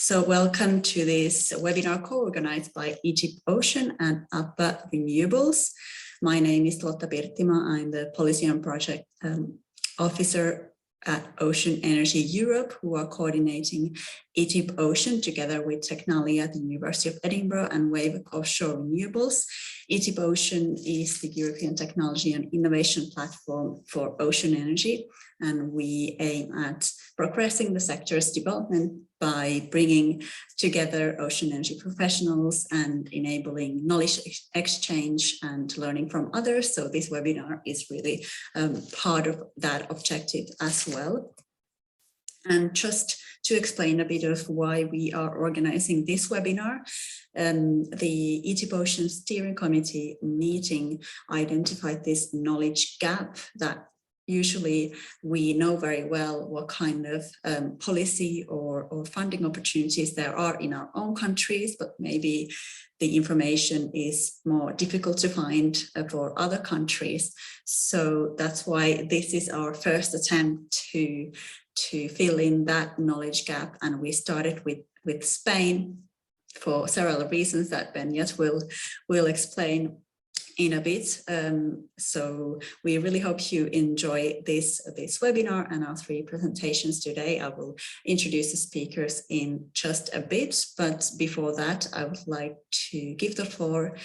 So welcome to this webinar co-organized by ETIP Ocean and APPA Renewables. My name is Lotta Pirttima. I'm the Policy and Project Officer at Ocean Energy Europe, who are coordinating ETIP Ocean together with Technalia at the University of Edinburgh and Wave Offshore Renewables. ETIP Ocean is the European technology and innovation platform for ocean energy, and we aim at progressing the sector's development by bringing together ocean energy professionals and enabling knowledge exchange and learning from others. So this webinar is really part of that objective as well. And just to explain a bit of why we are organizing this webinar, the ETIP Ocean Steering Committee meeting identified this knowledge gap that usually we know very well what kind of policy or funding opportunities there are in our own countries, but maybe the information is more difficult to find for other countries. So that's why this is our first attempt to fill in that knowledge gap. And we started with Spain for several reasons that Benyat will explain in a bit. So we really hope you enjoy this webinar and our three presentations today. I will introduce the speakers in just a bit, but before that, I would like to give the floor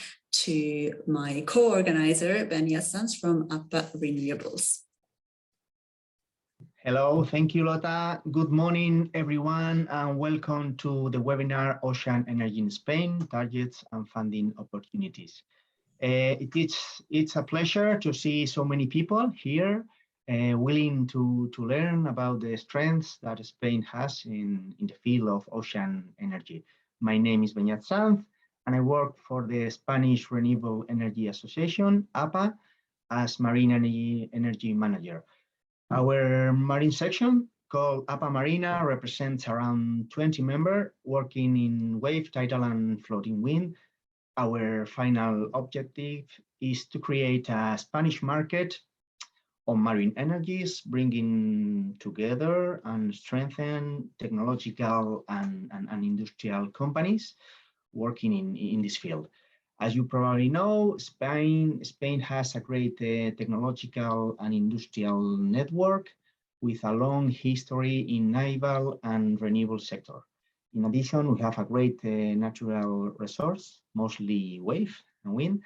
to my co-organizer, Benyat Sanz from APPA Renewables. Hello, thank you, Lotta. Good morning, everyone, and welcome to the webinar Ocean Energy in Spain, Targets and Funding Opportunities. It's a pleasure to see so many people here willing to learn about the strengths that Spain has in the field of ocean energy. My name is Benyat Sanz, and I work for the Spanish Renewable Energy Association, APPA, as Marine Energy Manager. Our marine section, called APPA Marina, represents around 20 members working in wave, tidal, and floating wind. Our final objective is to create a Spanish market on marine energies, bringing together and strengthen technological and industrial companies working in this field. As you probably know, Spain has a great technological and industrial network with a long history in naval and renewable sector. In addition, we have a great natural resource, mostly wave and wind,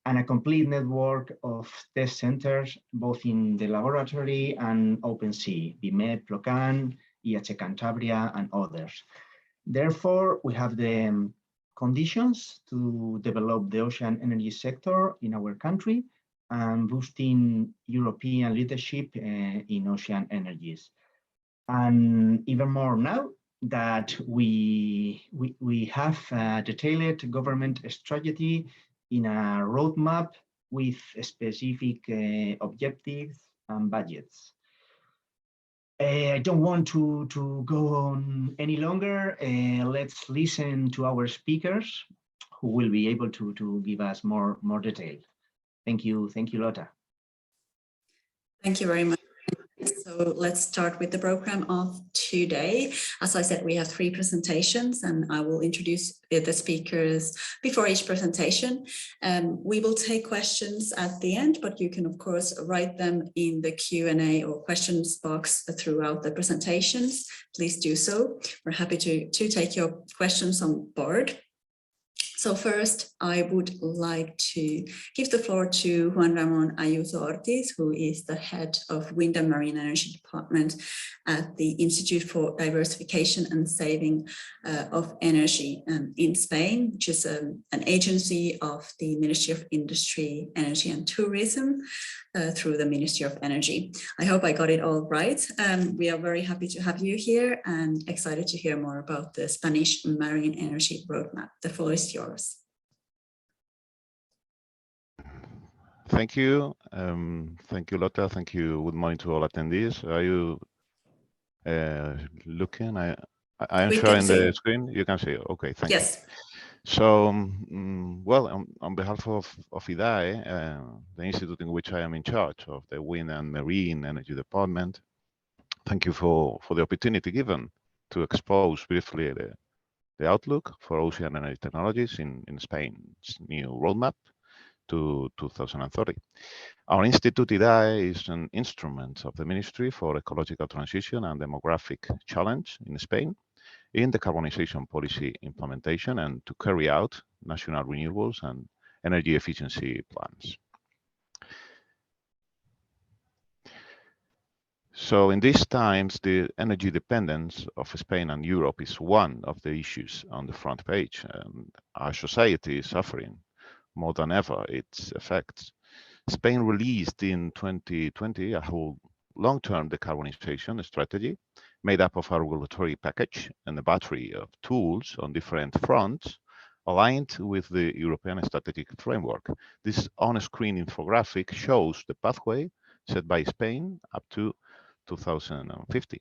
and a complete network of test centers, both in the laboratory and open sea, BIMEP, Plocan, IH Cantabria, and others. Therefore, we have the conditions to develop the ocean energy sector in our country and boosting European leadership in ocean energies. And even more now that we have a detailed government strategy in a roadmap with specific objectives and budgets. I don't want to go on any longer. Let's listen to our speakers who will be able to give us more detail. Thank you, Lotta. Thank you very much. So let's start with the program of today. As I said, we have three presentations and I will introduce the speakers before each presentation. We will take questions at the end, but you can of course write them in the Q&A or questions box throughout the presentations. Please do so. We're happy to take your questions on board. So first, I would like to give the floor to Juan Ramón Ayuso Ortiz, who is the head of Wind and Marine Energy Department at the Institute for Diversification and Saving of Energy in Spain, which is an agency of the Ministry of Industry, Energy and Tourism through the Ministry of Energy. I hope I got it all right. We are very happy to have you here and excited to hear more about the Spanish Marine Energy Roadmap. The floor is yours. Thank you. Thank you, Lotta. Thank you. Good morning to all attendees. Are you looking? I am showing the screen. You can see. Okay, thank you. Yes. So, well, on behalf of IDAE, the institute in which I am in charge of the Wind and Marine Energy Department, thank you for the opportunity given to expose briefly the outlook for ocean energy technologies in Spain's new roadmap to 2030. Our Institute ETIP is an instrument of the Ministry for Ecological Transition and Demographic Challenge in Spain in decarbonization policy implementation and to carry out national renewables and energy efficiency plans. So in these times, the energy dependence of Spain and Europe is one of the issues on the front page. And our society is suffering more than ever its effects. Spain released in 2020 a whole long-term decarbonization strategy made up of a regulatory package and a battery of tools on different fronts aligned with the European strategic framework. This on-screen infographic shows the pathway set by Spain up to 2050.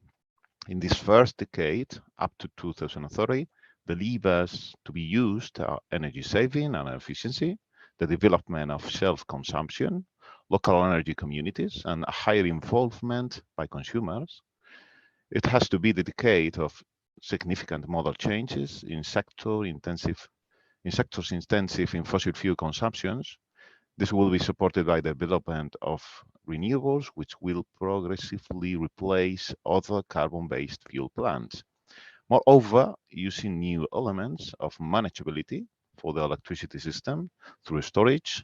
In this first decade, up to 2030, the levers to be used are energy saving and efficiency, the development of self-consumption, local energy communities, and a higher involvement by consumers. It has to be the decade of significant model changes in sectors intensive in fossil fuel consumptions. This will be supported by the development of renewables, which will progressively replace other carbon-based fuel plants. Moreover, using new elements of manageability for the electricity system through storage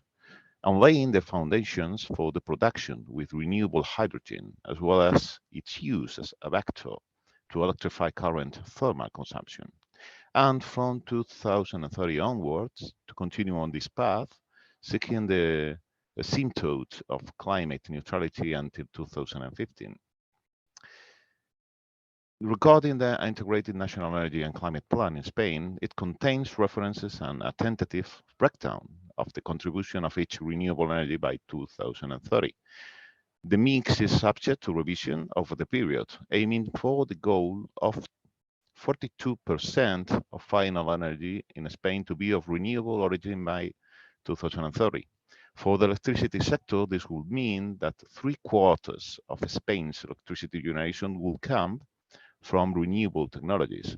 and laying the foundations for the production with renewable hydrogen, as well as its use as a vector to electrify current thermal consumption. And from 2030 onwards, to continue on this path, seeking the asymptote of climate neutrality until 2015. Regarding the Integrated National Energy and Climate Plan in Spain, it contains references and a tentative breakdown of the contribution of each renewable energy by 2030. The mix is subject to revision over the period, aiming for the goal of 42% of final energy in Spain to be of renewable origin by 2030. For the electricity sector, this would mean that 3/4 of Spain's electricity generation will come from renewable technologies.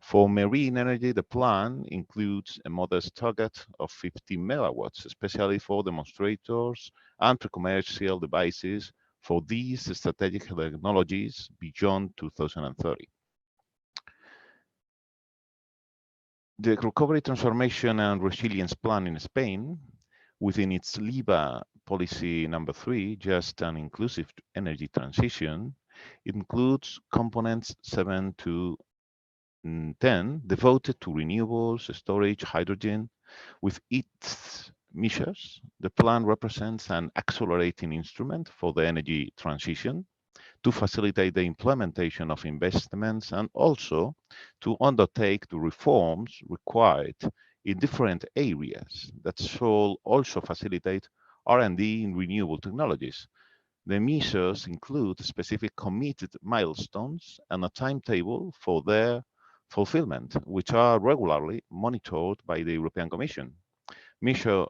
For marine energy, the plan includes a modest target of 50 megawatts, especially for demonstrators and pre-commercial devices for these strategic technologies beyond 2030. The Recovery, Transformation and Resilience Plan in Spain, within its LIBA policy number 3, just an inclusive energy transition, includes components 7 to 10 devoted to renewables, storage, hydrogen. With its measures, the plan represents an accelerating instrument for the energy transition to facilitate the implementation of investments and also to undertake the reforms required in different areas that shall also facilitate R&D in renewable technologies. The measures include specific committed milestones and a timetable for their fulfillment, which are regularly monitored by the European Commission. Measure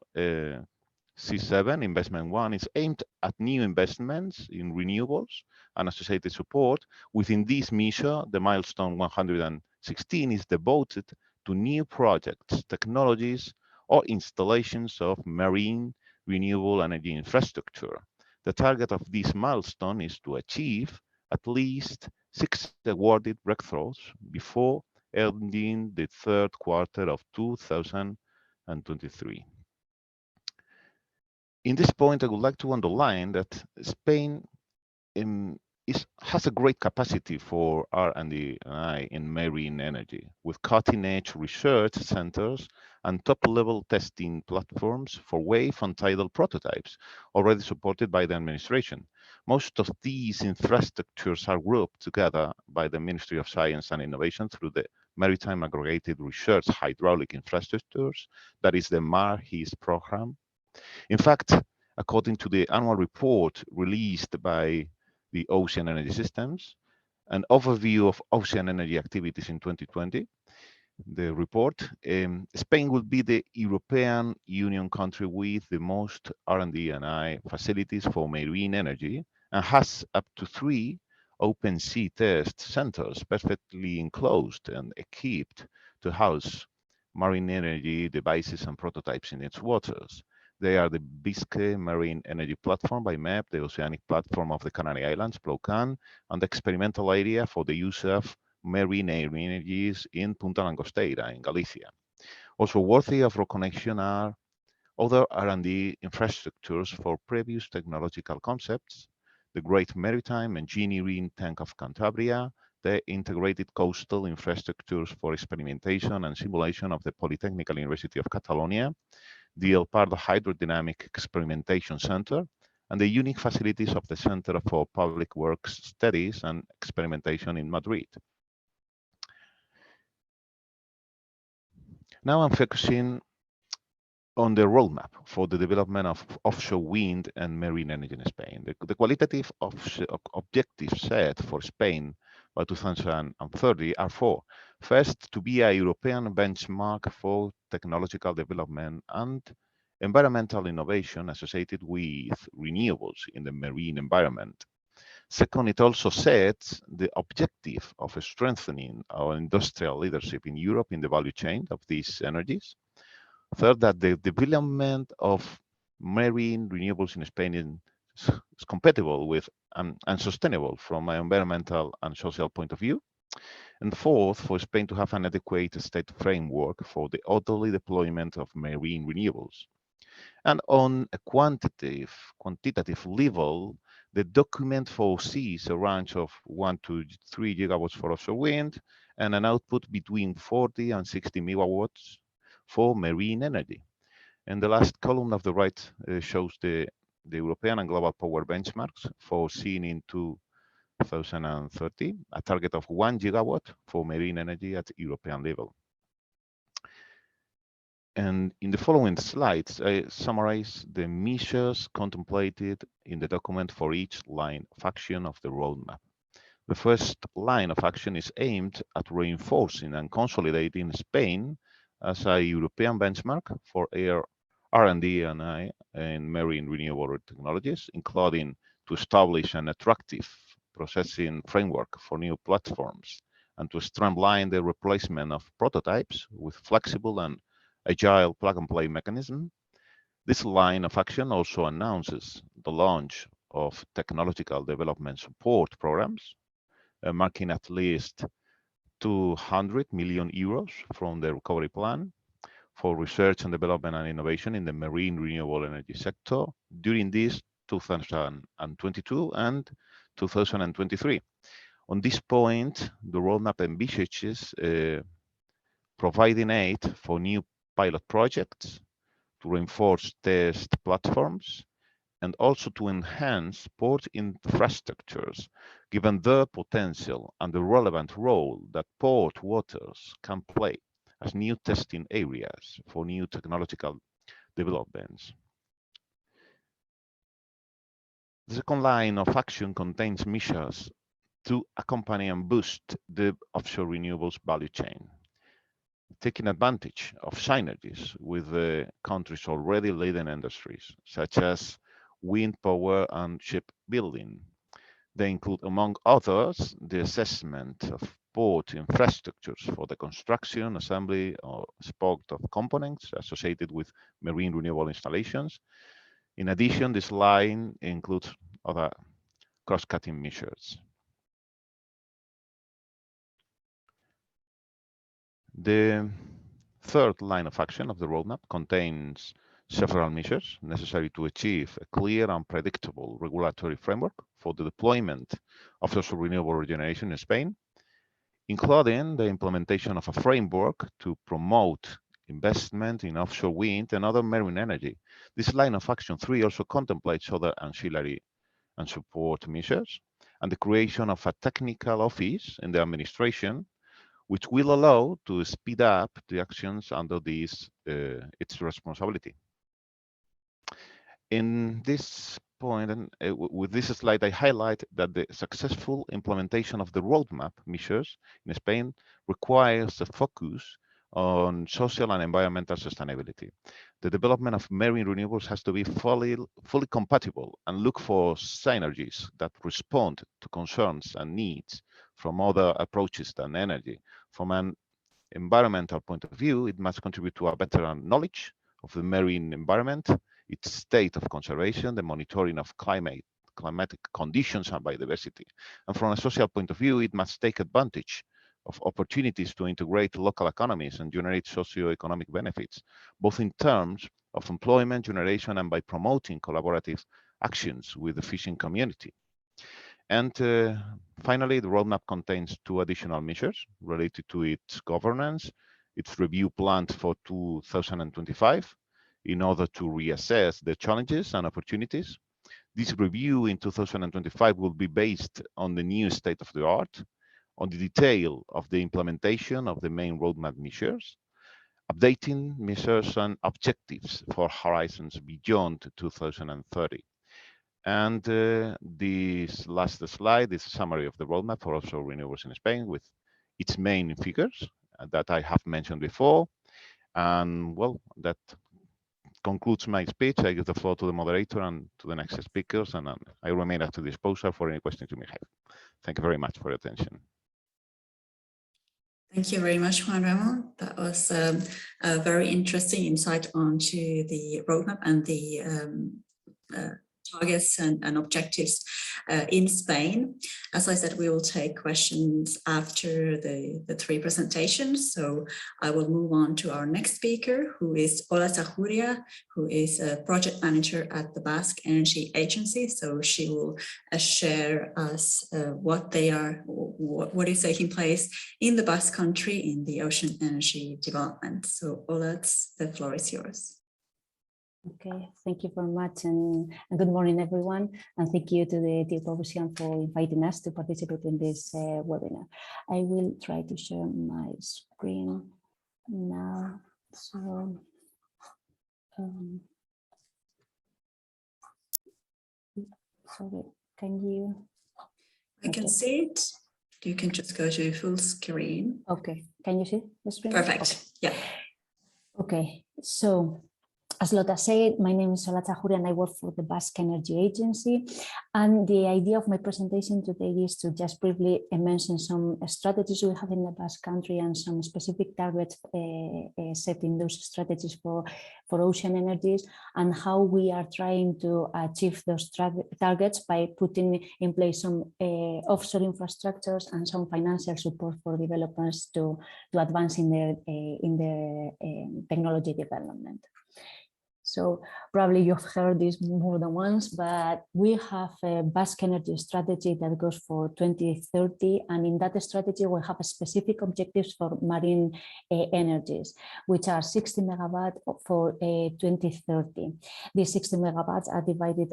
C7, Investment 1, is aimed at new investments in renewables and associated support. Within this measure, the milestone 116 is devoted to new projects, technologies, or installations of marine renewable energy infrastructure. The target of this milestone is to achieve at least 6 awarded breakthroughs before ending the third quarter of 2023. In this point, I would like to underline that Spain has a great capacity for R&D in marine energy, with cutting-edge research centers and top-level testing platforms for wave and tidal prototypes, already supported by the administration. Most of these infrastructures are grouped together by the Ministry of Science and Innovation through the Maritime Aggregated Research Hydraulic Infrastructures, that is the MARHIS program. In fact, according to the annual report released by the Ocean Energy Systems, an overview of ocean energy activities in 2020, the report, Spain will be the European Union country with the most R&D and I facilities for marine energy and has up to 3 open sea test centers perfectly enclosed and equipped to house marine energy devices and prototypes in its waters. They are the Biscay Marine Energy Platform by MEP, the Oceanic Platform of the Canary Islands, PLOCAN, and the experimental area for the use of marine energies in Punta Langosteira in Galicia. Also worthy of recognition are other R&D infrastructures for previous technological concepts, the Great Maritime Engineering Tank of Cantabria, the integrated coastal infrastructures for experimentation and simulation of the Polytechnical University of Catalonia, the El Pardo Hydrodynamic Experimentation Center, and the unique facilities of the Center for Public Works Studies and Experimentation in Madrid. Now I'm focusing on the roadmap for the development of offshore wind and marine energy in Spain. The qualitative objectives set for Spain by 2030 are four. First, to be a European benchmark for technological development and environmental innovation associated with renewables in the marine environment. Second, it also sets the objective of strengthening our industrial leadership in Europe in the value chain of these energies. Third, that the development of marine renewables in Spain is compatible with and sustainable from an environmental and social point of view. And fourth, for Spain to have an adequate state framework for the orderly deployment of marine renewables. And on a quantitative level, the document foresees a range of 1 to 3 gigawatts for offshore wind and an output between 40 and 60 megawatts for marine energy. And the last column of the right shows the European and global power benchmarks foreseen in 2030, a target of 1 gigawatt for marine energy at European level. And in the following slides, I summarize the measures contemplated in the document for each line of action of the roadmap. The first line of action is aimed at reinforcing and consolidating Spain as a European benchmark for R&D and marine renewable technologies, including to establish an attractive processing framework for new platforms and to streamline the replacement of prototypes with flexible and agile plug-and-play mechanism. This line of action also announces the launch of technological development support programs, marking at least 200 million euros from the recovery plan for research and development and innovation in the marine renewable energy sector during this 2022 and 2023. On this point, the roadmap envisages providing aid for new pilot projects, to reinforce test platforms, and also to enhance port infrastructures, given their potential and the relevant role that port waters can play as new testing areas for new technological developments. The second line of action contains measures to accompany and boost the offshore renewables value chain, taking advantage of synergies with the country's already leading industries, such as wind power and shipbuilding. They include, among others, the assessment of port infrastructures for the construction, assembly, or export of components associated with marine renewable installations. In addition, this line includes other cross-cutting measures. The third line of action of the roadmap contains several measures necessary to achieve a clear and predictable regulatory framework for the deployment of offshore renewable regeneration in Spain, including the implementation of a framework to promote investment in offshore wind and other marine energy. This line of action 3 also contemplates other ancillary and support measures and the creation of a technical office in the administration which will allow to speed up the actions under its responsibility. In this point, and with this slide, I highlight that the successful implementation of the roadmap measures in Spain requires a focus on social and environmental sustainability. The development of marine renewables has to be fully compatible and look for synergies that respond to concerns and needs from other approaches than energy. From an environmental point of view, it must contribute to a better knowledge of the marine environment, its state of conservation, the monitoring of climatic conditions and biodiversity. And from a social point of view, it must take advantage of opportunities to integrate local economies and generate socio-economic benefits, both in terms of employment generation and by promoting collaborative actions with the fishing community. And finally, the roadmap contains 2 additional measures related to its governance, its review planned for 2025 in order to reassess the challenges and opportunities. This review in 2025 will be based on the new state of the art, on the detail of the implementation of the main roadmap measures, updating measures and objectives for horizons beyond 2030. And this last slide is a summary of the roadmap for offshore renewables in Spain with its main figures that I have mentioned before. And well, that concludes my speech. I give the floor to the moderator and to the next speakers, and I remain at your disposal for any questions you may have. Thank you very much for your attention. Thank you very much, Juan Ramon. That was a very interesting insight onto the roadmap and the targets and objectives in Spain. As I said, we will take questions after the 3 presentations. So I will move on to our next speaker, who is Ola Zahuria, who is a project manager at the Basque Energy Agency. So she will share us what is taking place in the Basque Country in the ocean energy development. So Ola, the floor is yours. Okay, thank you very much, and good morning, everyone. And thank you to the ETIP Ocean for inviting us to participate in this webinar. I will try to share my screen now. So, sorry, can you? I can see it. You can just go to full screen. Okay, can you see the screen? Perfect. Okay. Yeah. Okay, so as Lotta said, my name is Ola Zahuria and I work for the Basque Energy Agency. And the idea of my presentation today is to just briefly mention some strategies we have in the Basque Country and some specific targets set in those strategies for ocean energies, and how we are trying to achieve those targets by putting in place some offshore infrastructures and some financial support for developers to advance in their technology development. So probably you've heard this more than once, but we have a Basque Energy strategy that goes for 2030. And in that strategy, we have specific objectives for marine energies, which are 60 megawatts for 2030. These 60 megawatts are divided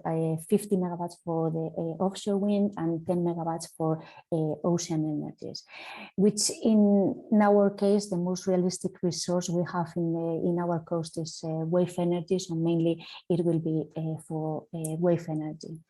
50 megawatts for the offshore wind and 10 megawatts for ocean energies, which in our case, the most realistic resource we have in our coast is wave energy. So mainly it will be for wave energy.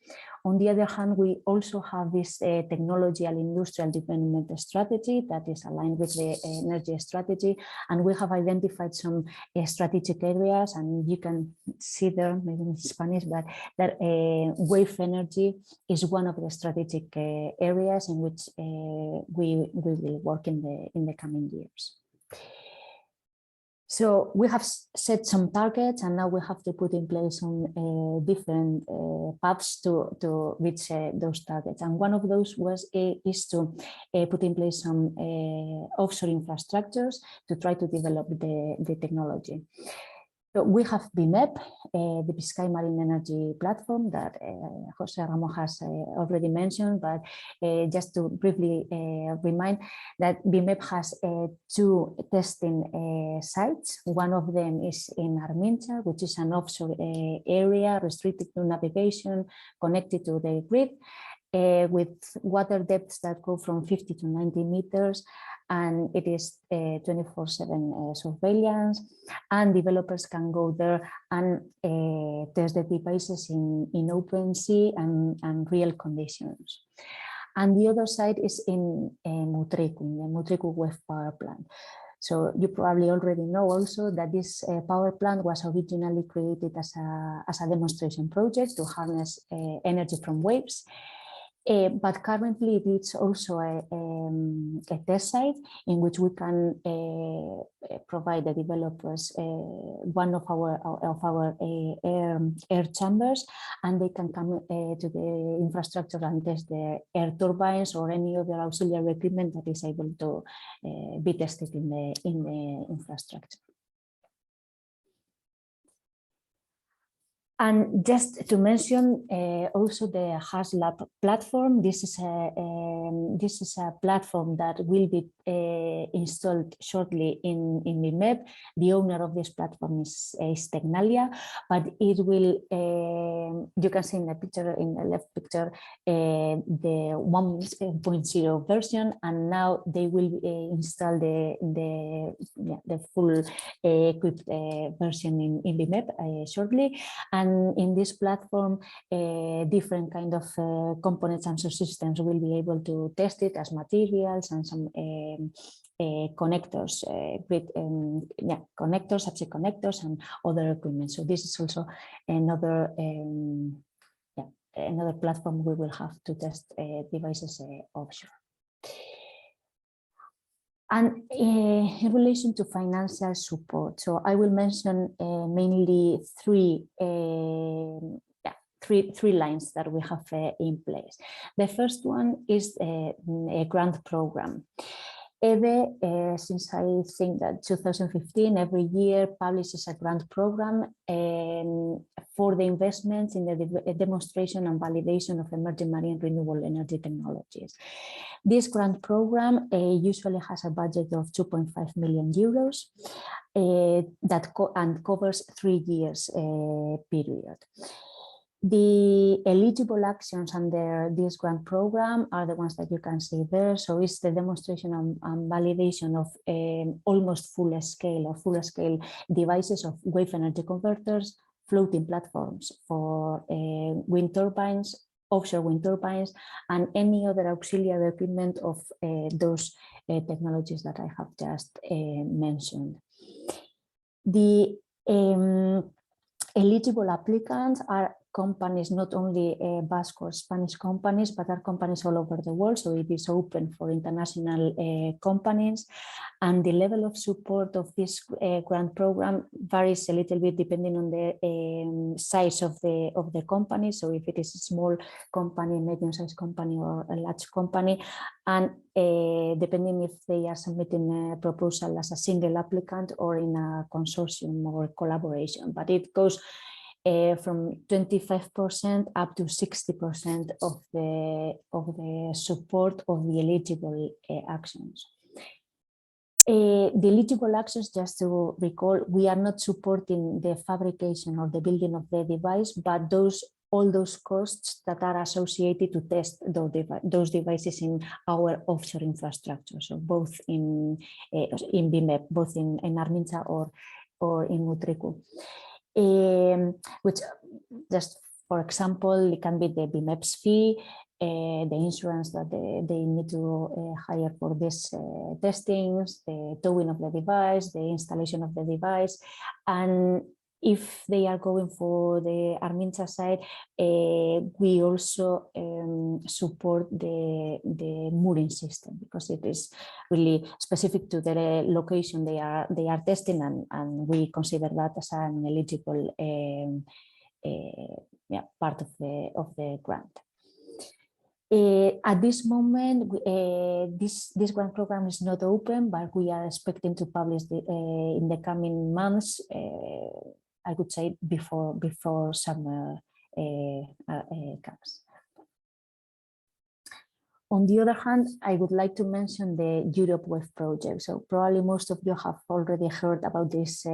On the other hand, we also have this technology and industrial development strategy that is aligned with the energy strategy. And we have identified some strategic areas, and you can see there, maybe in Spanish, but that wave energy is one of the strategic areas in which we will work in the coming years. So we have set some targets, and now we have to put in place some different paths to reach those targets. And one of those is to put in place some offshore infrastructures to try to develop the technology. So we have BIMEP, the Biscay Marine Energy Platform that Jose Ramon has already mentioned, but just to briefly remind that BIMEP has 2 testing sites. One of them is in Armincha, which is an offshore area restricted to navigation, connected to the grid, with water depths that go from 50 to 90 meters. And it is 24/7 surveillance, and developers can go there and test the devices in open sea and real conditions. And the other side is in Mutriku, the Mutriku Wave Power Plant. So you probably already know also that this power plant was originally created as a demonstration project to harness energy from waves. But currently it's also a test site in which we can provide the developers one of our air chambers, and they can come to the infrastructure and test the air turbines or any other auxiliary equipment that is able to be tested in the infrastructure. And just to mention also the HasLab platform, this is a platform that will be installed shortly in BIMEP. The owner of this platform is Tecnalia, but it will, you can see in the picture, in the left picture, the 1.0 version, and now they will install the full equipped version in BIMEP shortly. And in this platform, different kind of components and subsystems will be able to test it as materials and some connectors, connectors, subsea connectors, and other equipment. So this is also another another platform we will have to test devices offshore. And in relation to financial support, so I will mention mainly three lines that we have in place. The first one is a grant program. EVE, since I think that 2015, every year publishes a grant program for the investments in the demonstration and validation of emerging marine renewable energy technologies. This grant program usually has a budget of 2.5 million euros and covers 3 years period. The eligible actions under this grant program are the ones that you can see there. So it's the demonstration and validation of almost full scale devices of wave energy converters, floating platforms for wind turbines, offshore wind turbines, and any other auxiliary equipment of those technologies that I have just mentioned. The eligible applicants are companies, not only Basque or Spanish companies, but are companies all over the world. So it is open for international companies. And the level of support of this grant program varies a little bit depending on the size of the company. So if it is a small company, medium-sized company, or a large company, and depending if they are submitting a proposal as a single applicant or in a consortium or collaboration. But it goes from 25% up to 60% of the support of the eligible actions. The eligible actions, just to recall, we are not supporting the fabrication or the building of the device, but all those costs that are associated to test those devices in our offshore infrastructure. So both in BIMEP, both in Armincha or in Mutriku. Which, just for example, it can be the BIMEP's fee, the insurance that they need to hire for these testings, the towing of the device, the installation of the device, and if they are going for the Armincha side, we also support the mooring system, because it is really specific to the location they are testing, and we consider that as an eligible part of the grant. At this moment, this grant program is not open, but we are expecting to publish in the coming months. I would say before summer comes. On the other hand, I would like to mention the Europe Wave project. So probably most of you have already heard about this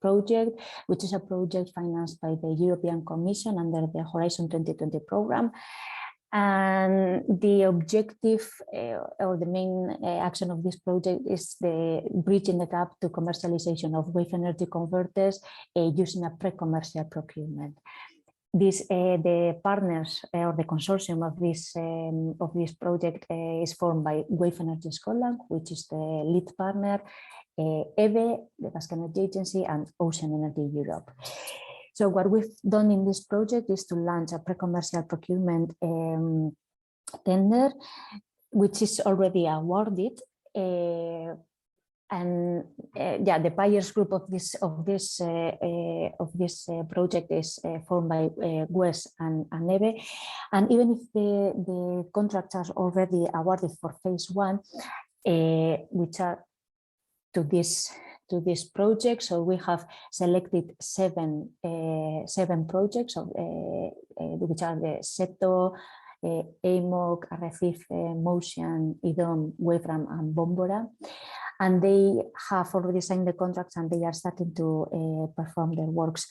project, which is a project financed by the European Commission under the Horizon 2020 program. And the objective or the main action of this project is the bridging the gap to commercialization of wave energy converters using a pre-commercial procurement. the partners or the consortium of this project is formed by Wave Energy Scotland, which is the lead partner, EVE, the Basque Energy Agency, and Ocean Energy Europe. So what we've done in this project is to launch a pre-commercial procurement tender, which is already awarded. And the buyers group of this project is formed by WES and EVE. And even if the contracts are already awarded for phase 1, which are to this project, so we have selected seven projects, which are the SETO, AMOC, Arrecife, Motion, IDOM, Wavram, and Bombora. And they have already signed the contracts and they are starting to perform their works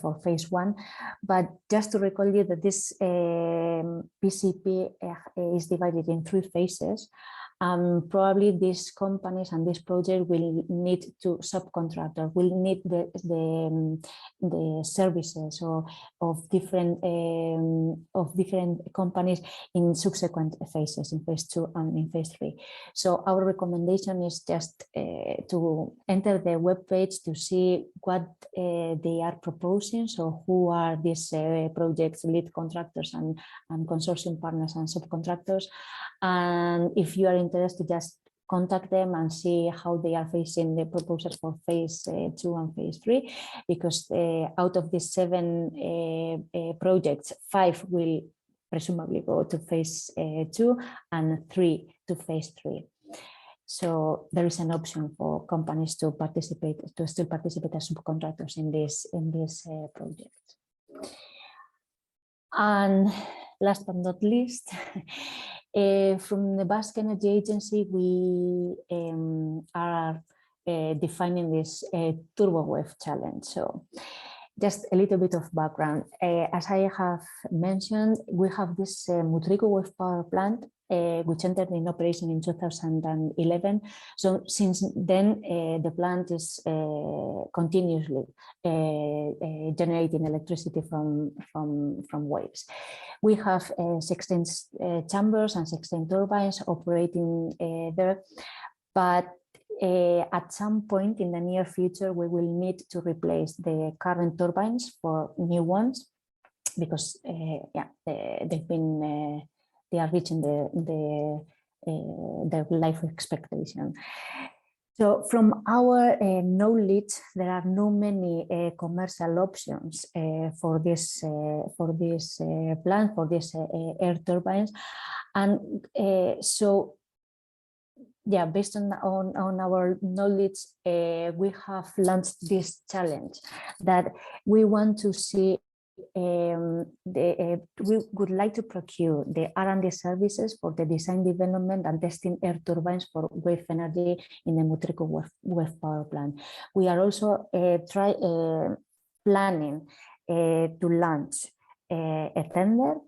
for phase 1. But just to recall you that this PCP is divided in 3 phases. Probably these companies and this project will need to subcontractor, will need the services of different companies in subsequent phases, in phase 2 and in phase 3. So our recommendation is just to enter the webpage to see what they are proposing. So who are these projects lead contractors and consortium partners and subcontractors. And if you are interested, just contact them and see how they are facing the proposals for phase 2 and phase 3, because out of these 7 projects, 5 will presumably go to phase 2 and 3 to phase 3. So there is an option for companies to participate, to still participate as subcontractors in this project. And last but not least, from the Basque Energy Agency, we are defining this turbo wave challenge. So just a little bit of background. As I have mentioned, we have this Mutriku wave power plant, which entered in operation in 2011. So since then, the plant is continuously generating electricity from waves. We have 16 chambers and 16 turbines operating there, but at some point in the near future, we will need to replace the current turbines for new ones, because they are reaching their life expectation. So from our knowledge, there are no many commercial options for this plant, for these air turbines, and so yeah, based on our knowledge, we have launched this challenge that we want to see. We would like to procure the R&D services for the design, development, and testing air turbines for wave energy in the Mutriku wave power plant. We are also planning to launch a tender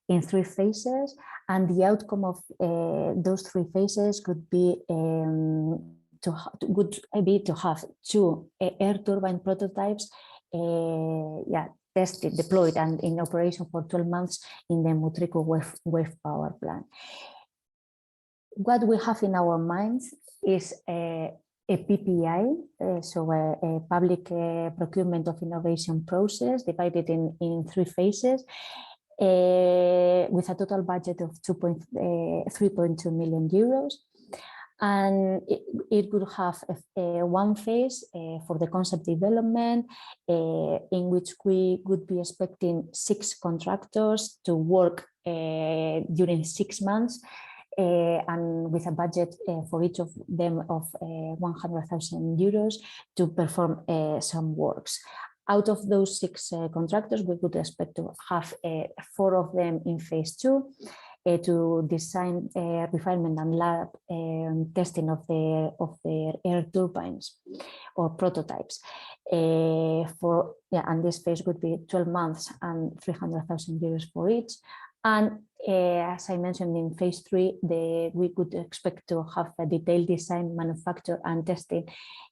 in 3 phases, and the outcome of those 3 phases could be to have 2 air turbine prototypes, tested, deployed, and in operation for 12 months in the Mutriku wave power plant. What we have in our minds is a PPI, so a public procurement of innovation process divided in 3 phases, with a total budget of 3.2 million euros. And it would have one phase for the concept development, in which we would be expecting 6 contractors to work during 6 months, and with a budget for each of them of 100,000 euros to perform some works. Out of those 6 contractors, we would expect to have 4 of them in phase 2, to design refinement and lab testing of their air turbines or prototypes. And this phase would be 12 months and 300,000 euros for each. And as I mentioned, in phase 3, we could expect to have a detailed design, manufacture, and testing,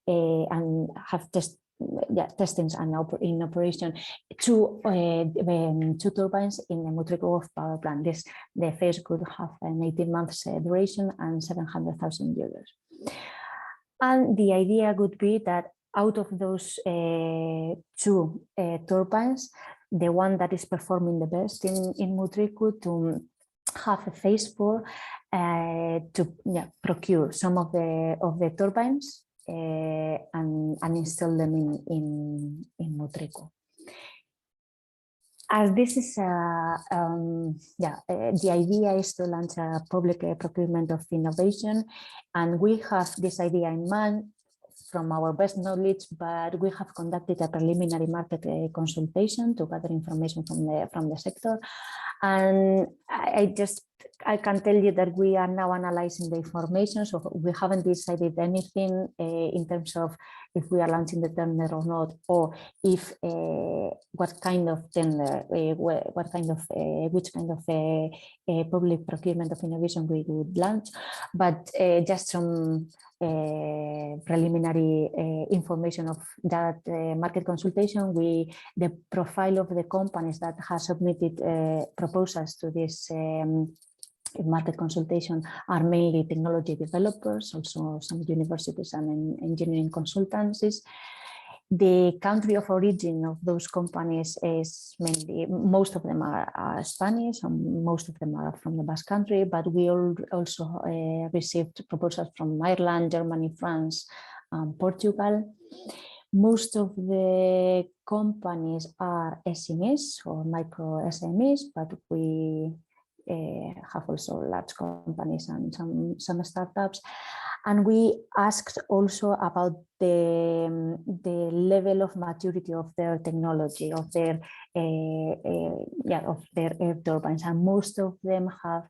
and have testings and in operation, two turbines in the Motrico power plant. The phase could have an 18 months duration and 700,000 euros. And the idea would be that out of those two turbines, the one that is performing the best in Motrico, to have a phase 4 to procure some of the turbines and install them in Motrico. As this is the idea is to launch a public procurement of innovation, and we have this idea in mind from our best knowledge, but we have conducted a preliminary market consultation to gather information from the sector. And I can tell you that we are now analyzing the information, so we haven't decided anything in terms of if we are launching the tender or not, or if what kind of tender, which kind of public procurement of innovation we would launch, but just some preliminary information of that market consultation. The profile of the companies that have submitted proposals to this market consultation are mainly technology developers, also some universities and engineering consultancies. The country of origin of those companies is mainly, most of them are Spanish, and most of them are from the Basque Country, but we also received proposals from Ireland, Germany, France, and Portugal. Most of the companies are SMEs or micro SMEs, but we have also large companies and some startups. And we asked also about the level of maturity of their technology, of their air turbines, and most of them have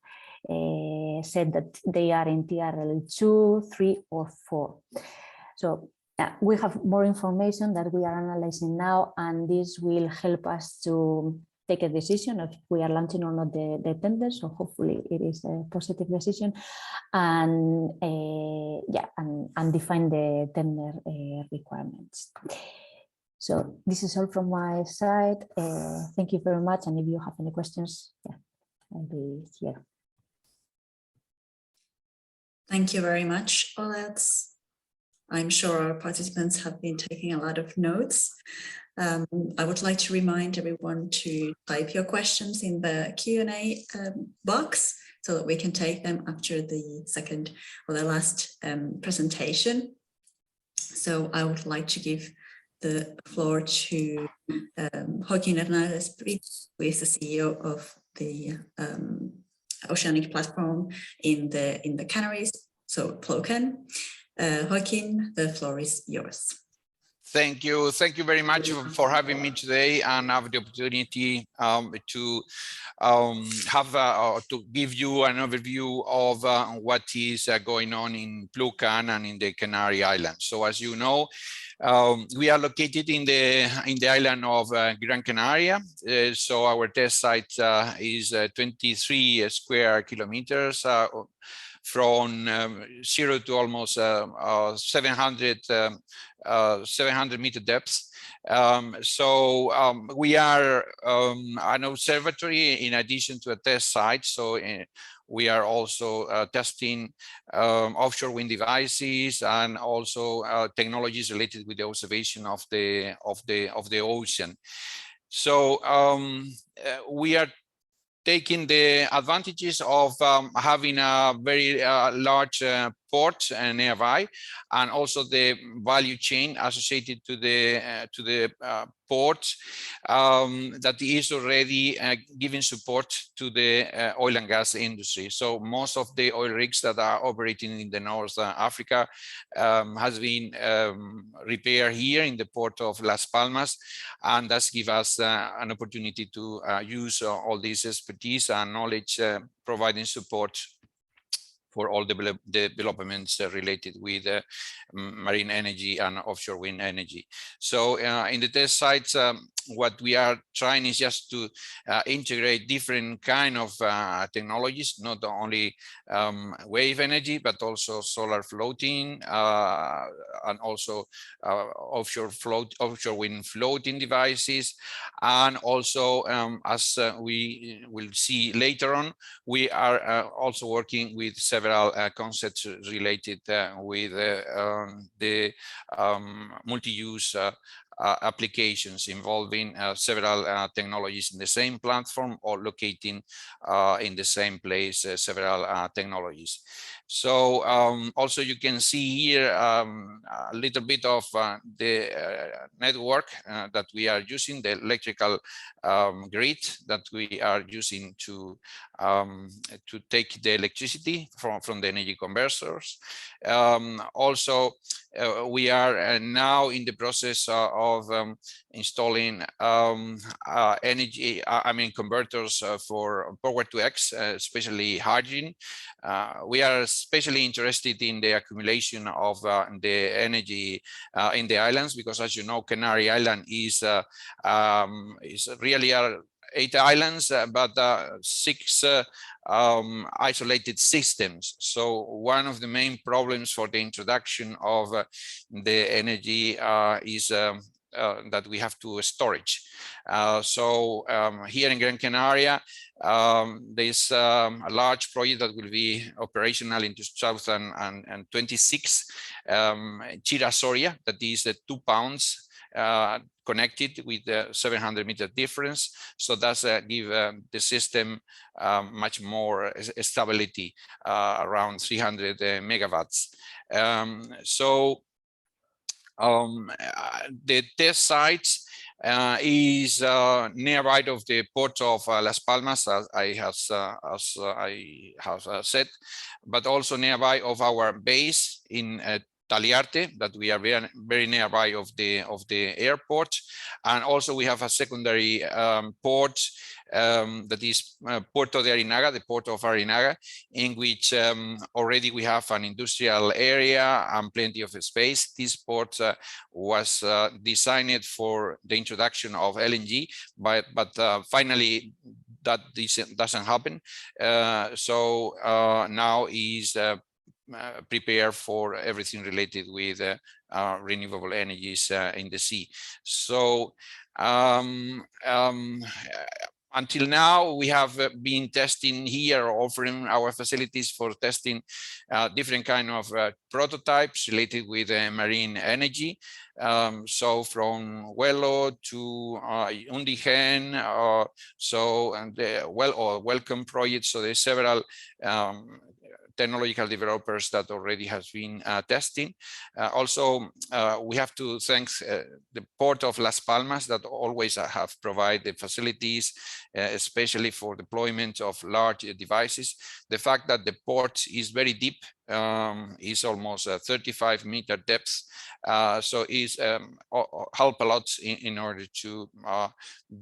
said that they are in TRL 2, 3, or 4. So we have more information that we are analyzing now, and this will help us to take a decision if we are launching or not the tender. So hopefully it is a positive decision, and define the tender requirements. So this is all from my side. Thank you very much, and if you have any questions, I'll be here. Thank you very much, Olet. I'm sure our participants have been taking a lot of notes. I would like to remind everyone to type your questions in the Q&A box so that we can take them after the second or the last presentation. So I would like to give the floor to Joaquin Hernandez, who is the CEO of the oceanic platform in the Canaries, so Plocan. Joaquin, the floor is yours. Thank you very much for having me today and have the opportunity to give you an overview of what is going on in Plocan and in the Canary Islands. So as you know, we are located in the island of Gran Canaria. So our test site is 23 square kilometers. From 0 to almost 700 meter depth. We are an observatory in addition to a test site. So we are also testing offshore wind devices and also technologies related with the observation of the ocean. So we are taking the advantages of having a very large port nearby, and also the value chain associated to the port that is already giving support to the oil and gas industry. So most of the oil rigs that are operating in the North Africa has been repaired here in the port of Las Palmas, and that's give us an opportunity to use all this expertise and knowledge, providing support for all the developments related with marine energy and offshore wind energy. So in the test sites, what we are trying is just to integrate different kind of technologies, not only wave energy, but also solar floating, and also offshore wind floating devices. And also, as we will see later on, we are also working with several concepts related with the multi-use applications involving several technologies in the same platform, or locating in the same place several technologies. So also you can see here a little bit of the network that we are using, the electrical grid that we are using to take the electricity from the energy converters. Also, we are now in the process of installing energy, converters for power to X, especially hydrogen. We are especially interested in the accumulation of the energy in the islands, because, as you know, Canary Island is really 8 islands, but 6 isolated systems. So one of the main problems for the introduction of the energy is that we have to storage. Here in Gran Canaria, there's a large project that will be operational in 2026, Chira-Soria, that is 2 pounds connected with the 700-meter difference. So that's give the system much more stability, around 300 megawatts. The test sites is nearby of the port of Las Palmas, as I have said, but also nearby of our base in Taliarte, that we are very, very nearby of the airport. And also we have a secondary port that is Puerto de Arinaga, the port of Arinaga, in which already we have an industrial area and plenty of space. This port was designed for the introduction of LNG, but finally that doesn't happen. So now is prepare for everything related with renewable energies in the sea. So until now, we have been testing here, offering our facilities for testing different kind of prototypes related with marine energy. So from Wello to Undigen, and the Welcome project. So there's several technological developers that already has been testing. Also, we have to thank the Port of Las Palmas that always have provided the facilities, especially for deployment of large devices. The fact that the port is very deep, is almost 35-meter depth, so is help a lot in order to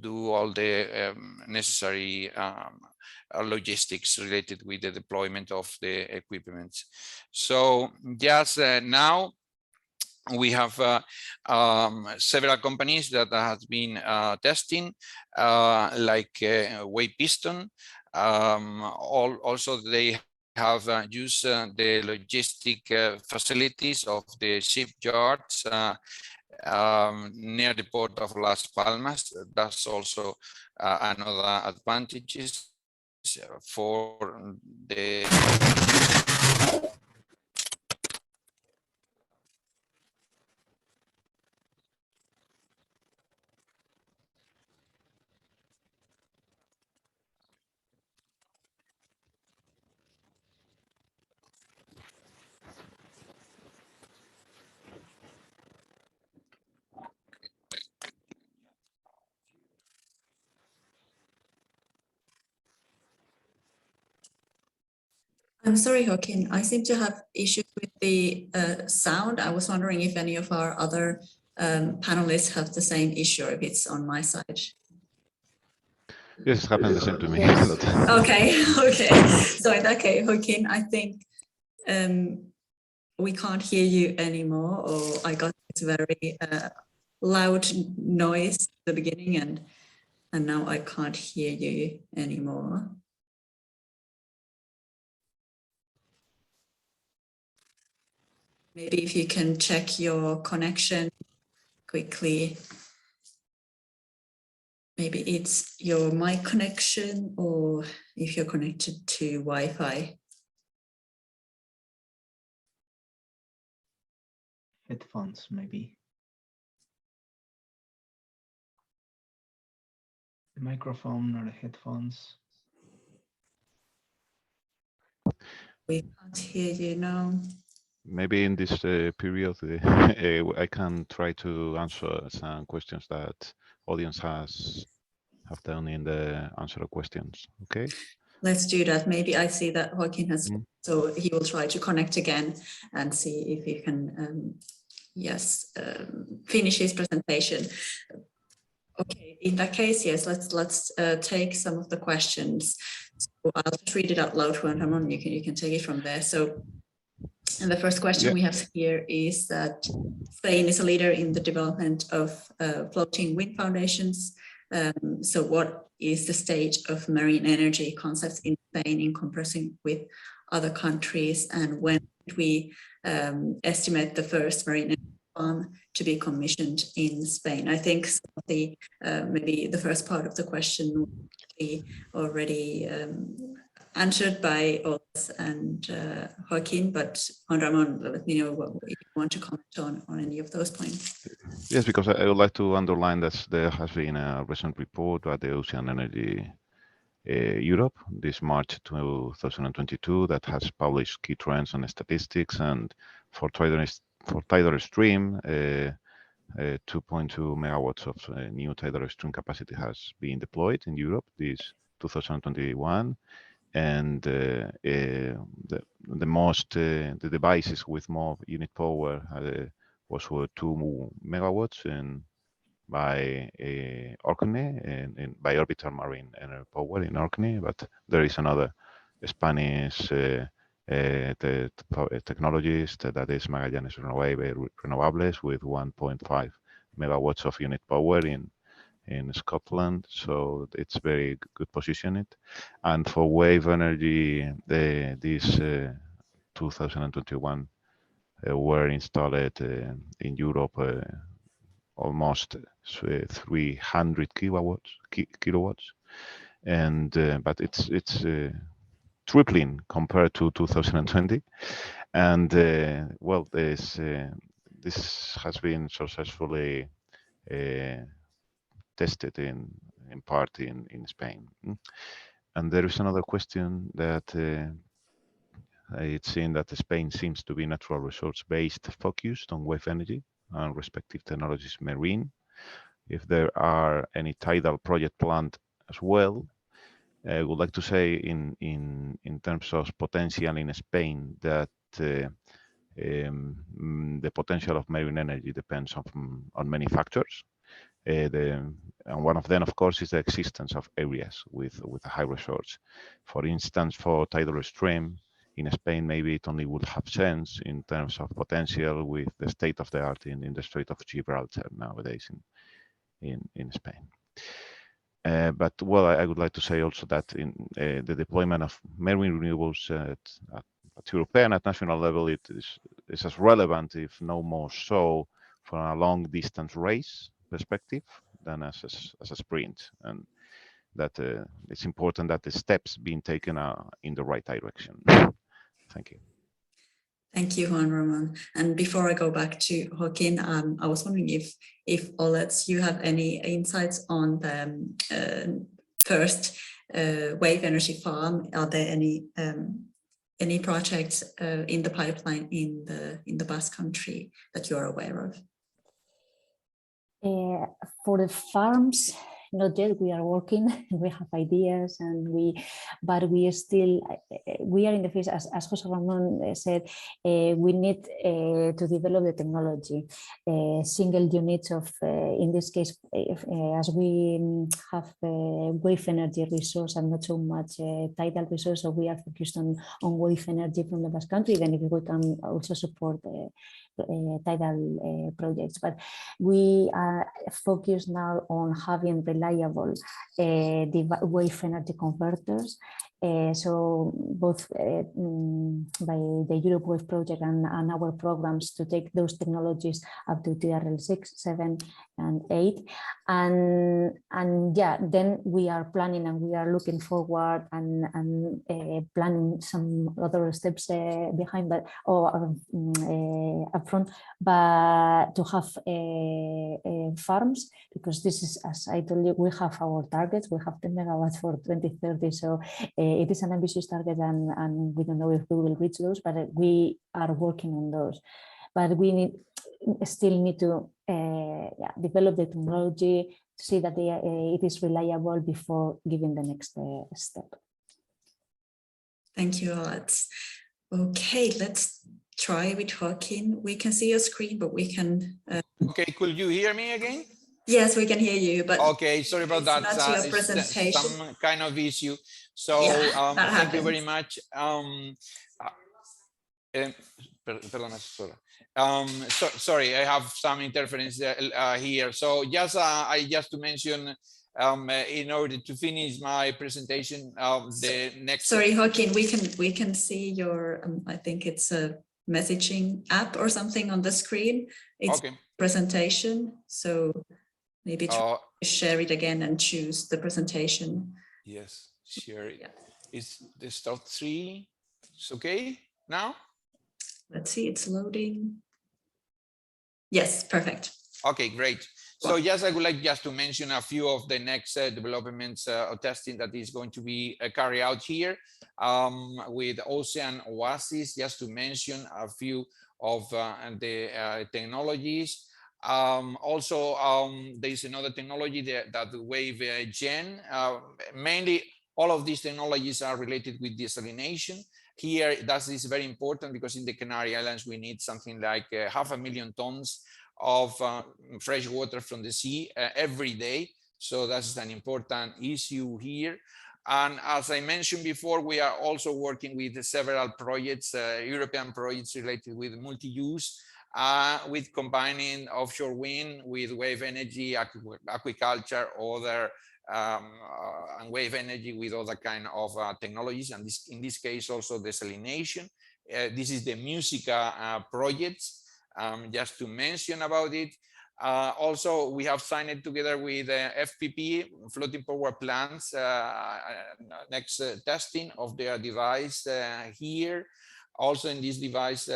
do all the necessary logistics related with the deployment of the equipment. So just now we have several companies that have been testing, like Wave Piston. Also they have used the logistic facilities of the shipyards near the port of Las Palmas. That's also another advantages for the I'm sorry, Joaquin, I seem to have issues with the sound. I was wondering if any of our other panelists have the same issue, or if it's on my side. Yes, it happened the same to me. Okay, okay. So in that case, Joaquin, I think we can't hear you anymore, or I got this very loud noise at the beginning, and now I can't hear you anymore. Maybe if you can check your connection quickly. Maybe it's your mic connection, or if you're connected to Wi-Fi. Headphones, maybe. The microphone or the headphones. We can't hear you now. Maybe in this period, I can try to answer some questions that audience have done in the answer questions. Okay. Let's do that. Maybe I see that Joaquin has, so he will try to connect again and see if he can, finish his presentation. Okay, in that case, yes, let's take some of the questions. So I'll just read it out loud, Juan Ramon, you can take it from there. So, and the first question we have here is that Spain is a leader in the development of floating wind foundations. So what is the stage of marine energy concepts in Spain in comparison with other countries, and when did we estimate the first marine energy farm to be commissioned in Spain? I think some of the maybe the first part of the question will be already answered by us and Joaquin, but Juan Ramon, let me know what you want to comment on any of those points. Yes, because I would like to underline that there has been a recent report by the Ocean Energy Europe this March 2022 that has published key trends and statistics, and for tidal stream, 2.2 megawatts of new tidal stream capacity has been deployed in Europe this 2021. And the devices with more unit power was 2 megawatts by Orkney and by Orbital Marine Energy Power in Orkney, but there is another Spanish technologist that is Magallanes Renovables with 1.5 megawatts of unit power in Scotland, so it's very good positioned. And for wave energy, this 2021 were installed in Europe almost 300 kilowatts, and but it's tripling compared to 2020, and well, this has been successfully tested in part in Spain. And there is another question that it's seen that Spain seems to be natural resource based, focused on wave energy and respective technologies marine. If there are any tidal project planned as well, I would like to say in terms of potential in Spain that the potential of marine energy depends on many factors. And one of them, of course, is the existence of areas with a high resource. For instance, for tidal stream in Spain, maybe it only would have sense in terms of potential with the state of the art in the Strait of Gibraltar nowadays in Spain. But well, I would like to say also that in the deployment of marine renewables at European, at national level, it is as relevant, if no more so, for a long distance race perspective than as a sprint, and that it's important that the steps being taken are in the right direction. Thank you. Thank you, Juan Ramon. And before I go back to Joaquin, I was wondering if Olet, you have any insights on the first wave energy farm. Are there any projects in the pipeline in the Basque Country that you are aware of? For the farms, not yet. We are working. We have ideas, but we are in the phase, as José Ramón said. We need to develop the technology. Single units of, in this case, as we have wave energy resource and not so much tidal resource, so we are focused on wave energy from the Basque Country. Then if we can also support tidal projects. But we are focused now on having reliable wave energy converters. So both by the Europe Wave project and our programs to take those technologies up to TRL 6, 7, and 8. And yeah, then we are planning and we are looking forward and planning some other steps behind that or upfront, but to have farms, because this is, as I told you, we have our targets. We have 10 megawatts for 2030. So it is an ambitious target, and we don't know if we will reach those, but we are working on those. But we still need to develop the technology to see that it is reliable before giving the next step. Thank you, Alex. Okay, let's try with Joaquin. We can see your screen, but we can... Okay, could you hear me again? Yes, we can hear you, but... Okay, sorry about that. That's your presentation. Some kind of issue. So Yeah, thank you very much. Perdona, sorry, I have some interference here. So just to mention, in order to finish my presentation, the next. Sorry, Joaquin, we can see your. I think it's a messaging app or something on the screen. It's okay. Presentation. So maybe share it again and choose the presentation. Yes, share it. Yeah. Is the start 3? It's okay now? Let's see, it's loading. Yes, perfect. Okay, great. So yes, I would like just to mention a few of the next developments or testing that is going to be carried out here with Ocean Oasis, just to mention a few of the technologies. Also, there is another technology that Wave Gen. Mainly, all of these technologies are related with desalination. Here, that is very important because in the Canary Islands, we need something like 500,000 tons of fresh water from the sea every day. So that's an important issue here. And as I mentioned before, we are also working with several projects, European projects related with multi-use, with combining offshore wind with wave energy, aquaculture, other and wave energy with other kind of technologies, and in this case also desalination. This is the Musica projects, just to mention about it. Also, we have signed it together with FPP, floating power plants, next testing of their device here. Also in this device,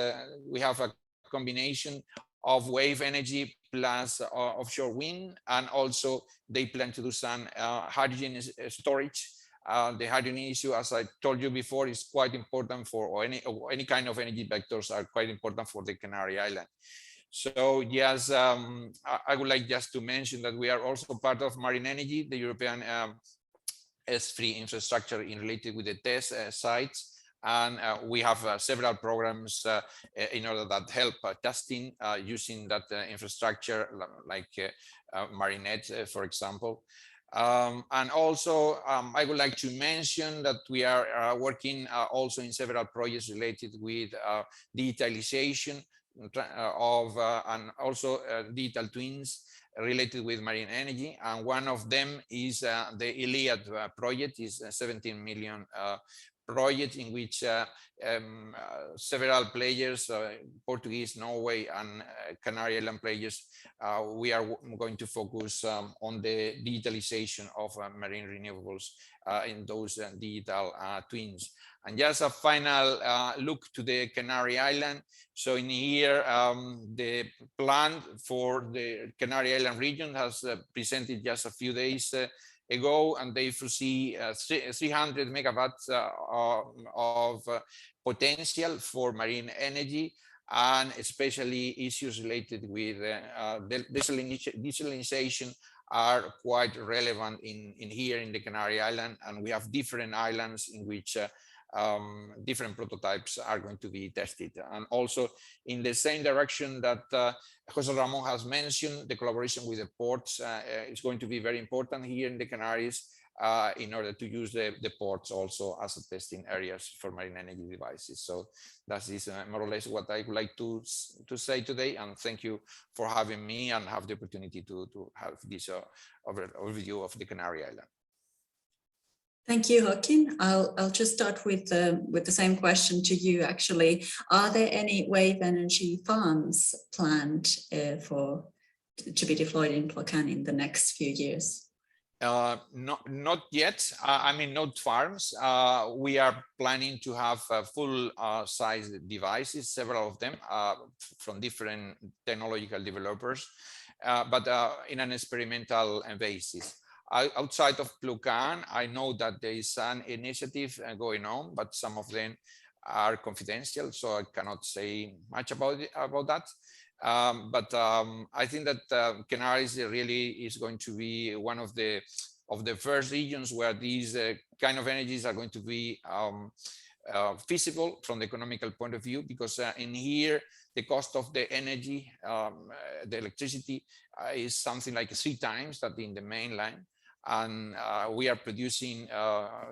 we have a combination of wave energy plus offshore wind, and also they plan to do some hydrogen storage. The hydrogen issue, as I told you before, is quite important for any kind of energy vectors are quite important for the Canary Island. So yes, I would like just to mention that we are also part of Marine Energy, the European S3 infrastructure related with the test sites. And we have several programs in order that help testing using that infrastructure, like Marinet, for example. And also, I would like to mention that we are working also in several projects related with digitalization of and also digital twins related with marine energy. And one of them is the Iliad project, is a 17 million project in which several players, Portuguese, Norway, and Canary Island players, we are going to focus on the digitalization of marine renewables in those digital twins. And just a final look to the Canary Island. So in here, the plan for the Canary Island region has presented just a few days ago, and they foresee 300 megawatts of potential for marine energy, and especially issues related with desalination are quite relevant in here in the Canary Island, and we have different islands in which different prototypes are going to be tested. And also in the same direction that Jose Ramon has mentioned, the collaboration with the ports is going to be very important here in the Canaries. in order to use the ports also as a testing areas for marine energy devices. So that is more or less what I would like to say today. And thank you for having me and have the opportunity to have this overview of the Canary Island. Thank you, Joaquin. I'll just start with the same question to you. Actually, are there any wave energy farms planned to be deployed in Plocan in the next few years? Not yet. I mean, not farms. We are planning to have full size devices, several of them from different technological developers, but in an experimental basis. Outside of Plocan, I know that there is an initiative going on, but some of them are confidential, so I cannot say much about that. But I think that Canaries really is going to be one of the first regions where these kind of energies are going to be feasible from the economical point of view, because in here the cost of the energy, the electricity, is something like 3 times that in the mainland. And we are producing,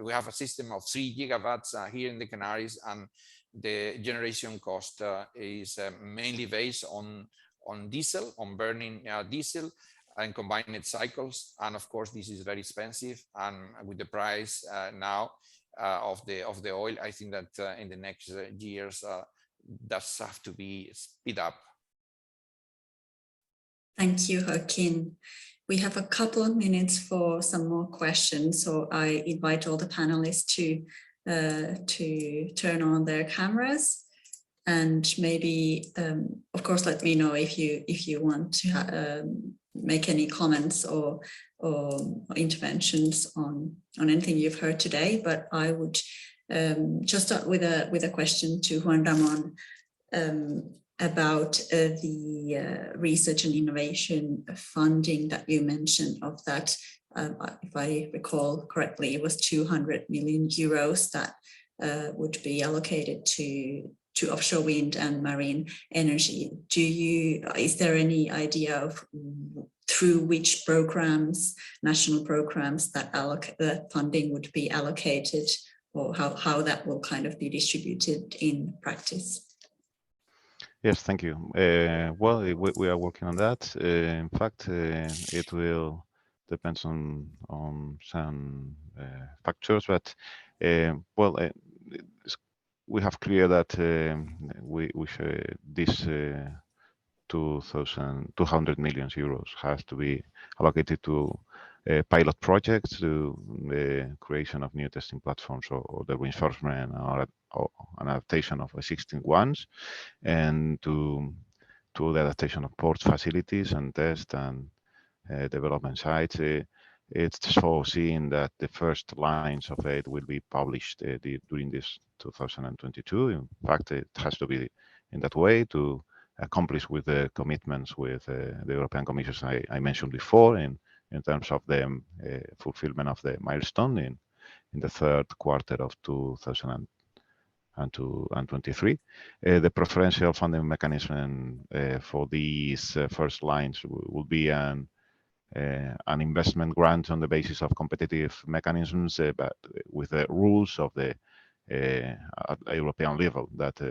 we have a system of 3 gigawatts here in the Canaries, and the generation cost is mainly based on diesel, on burning diesel and combined cycles. And of course, this is very expensive. And with the price now of the oil, I think that in the next years, does have to be speed up. Thank you, Joaquin. We have a couple of minutes for some more questions, so I invite all the panelists to turn on their cameras, and maybe, of course, let me know if you want to make any comments or interventions on anything you've heard today. But I would just start with a question to Juan Ramon about the research and innovation funding that you mentioned. Of that, if I recall correctly, it was 200 million euros that would be allocated to offshore wind and marine energy. Is there any idea of through which programs, national programs, that funding would be allocated, or how that will kind of be distributed in practice? Yes, thank you. Well, we are working on that. In fact, it will depend on some factors, but well, we have clear that this 200 million euros has to be allocated to pilot projects, to the creation of new testing platforms, or the reinforcement or an adaptation of existing ones, and to the adaptation of port facilities and test and development sites. It's foreseen that the first lines of it will be published during this 2022. In fact, it has to be in that way to accomplish with the commitments with the European Commission I mentioned before, in terms of the fulfillment of the milestone in the third quarter of 2023. The preferential funding mechanism for these first lines will be an investment grant on the basis of competitive mechanisms, but with the rules of the European level that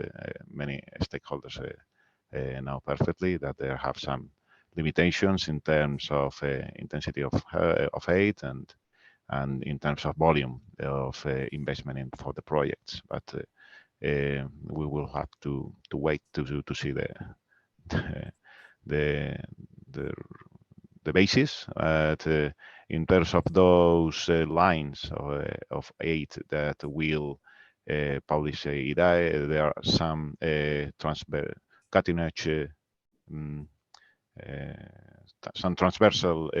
many stakeholders know perfectly, that there have some limitations in terms of intensity of aid and in terms of volume of investment for the projects. But we will have to wait to see the basis. In terms of those lines of aid that will publish EDA, there are some cutting-edge, some transversal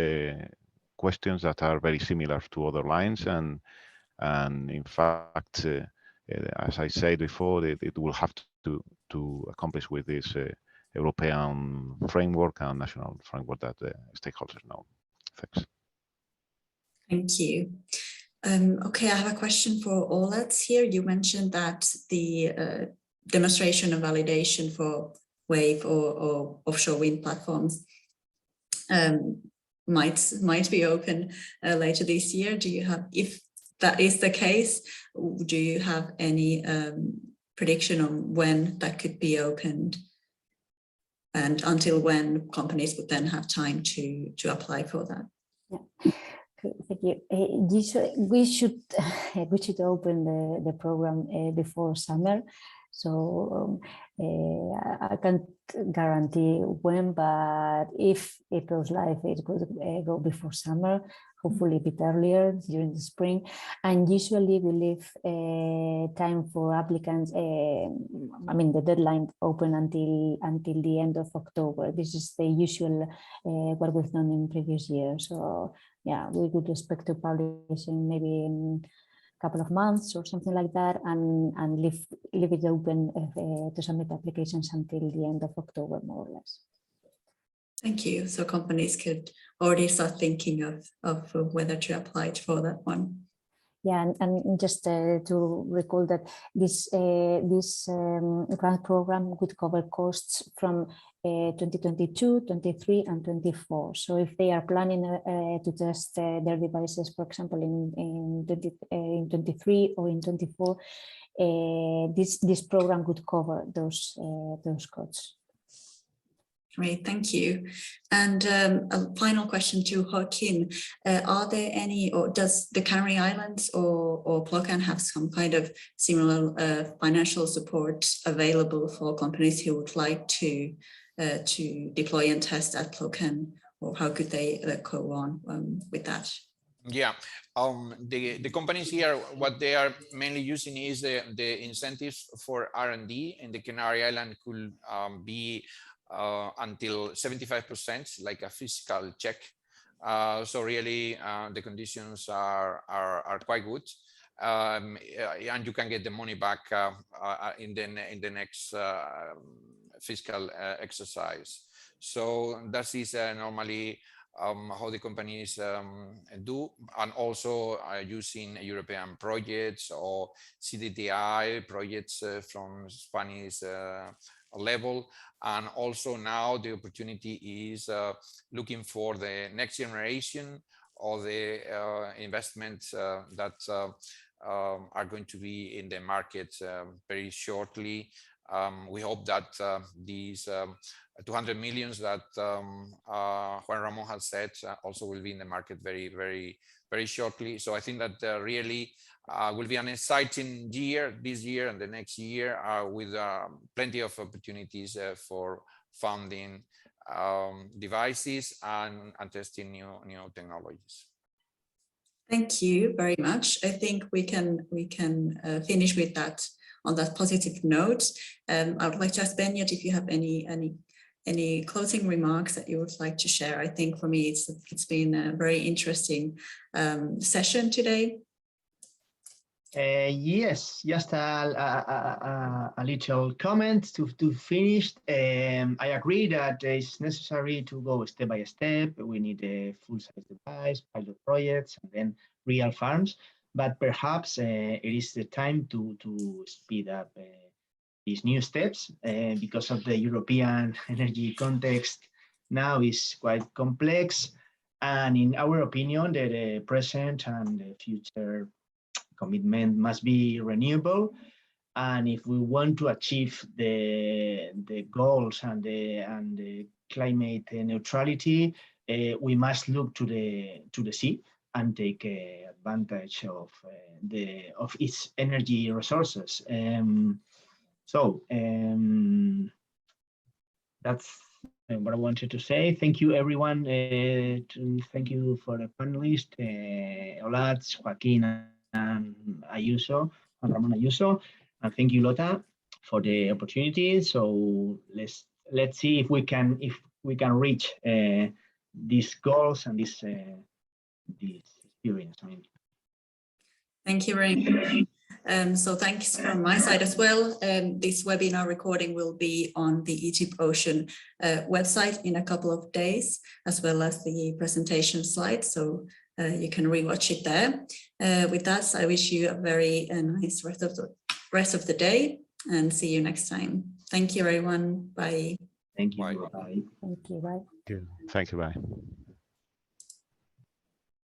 questions that are very similar to other lines, and in fact, as I said before, it will have to accomplish with this European framework and national framework that the stakeholders know. Thanks. Thank you. Okay, I have a question for Oleg here. You mentioned that the demonstration and validation for wave or offshore wind platforms might be open later this year. Do you have, if that is the case, do you have any prediction on when that could be opened, and until when companies would then have time to apply for that? Yeah. Okay, thank you. We should open the program before summer. So I can't guarantee when, but if it goes live, it could go before summer, hopefully a bit earlier during the spring. And usually we leave time for applicants. I mean, the deadline open until the end of October. This is the usual what we've done in previous years. So yeah, we would expect to publish in maybe in couple of months or something like that, and leave it open to submit applications until the end of October, more or less. Thank you. So companies could already start thinking of whether to apply for that one. Yeah, and just to recall that this grant program would cover costs from 2022, 23, and 24. So if they are planning to test their devices, for example, in 23 or in 24, this program would cover those costs. Great, thank you. And a final question to Joaquin. Are there any, or does the Canary Islands or Plocan have some kind of similar financial support available for companies who would like to deploy and test at Plocan, or how could they go on with that? Yeah, the companies here, what they are mainly using is the incentives for R&D in the Canary Island could be until 75%, like a fiscal check. So really the conditions are quite good, and you can get the money back in the next fiscal exercise. So that is normally how the companies do, and also using European projects or CDTI projects from Spanish level. And also now the opportunity is looking for the next generation of the investments that are going to be in the market very shortly. We hope that these 200 millions that Juan Ramon has said also will be in the market very shortly. So I think that really will be an exciting year, this year and the next year, with plenty of opportunities for funding devices and testing new technologies. Thank you very much. I think we can finish with that on that positive note. I would like to ask Benyat if you have any closing remarks that you would like to share. I think for me it's been a very interesting session today. Yes, just a little comment to finish. I agree that it's necessary to go step by step. We need a full-size device, pilot projects, and then real farms. But perhaps it is the time to speed up these new steps because of the European energy context now is quite complex. And in our opinion, the present and the future commitment must be renewable. And if we want to achieve the goals and the climate neutrality, we must look to the sea and take advantage of its energy resources. That's what I wanted to say. Thank you, everyone. Thank you for the panelists, Olatz, Joaquin, and Ayuso, and Ramon Ayuso, and thank you, Lotta, for the opportunity. So let's see if we can reach these goals and this experience. Thank you very much. So thanks from my side as well. This webinar recording will be on the ETIP Ocean website in a couple of days, as well as the presentation slides. So you can rewatch it there. With that, I wish you a very nice rest of the day, and see you next time. Thank you, everyone. Bye. Thank you. Bye. Bye. Thank you. Bye. Thank you. Bye.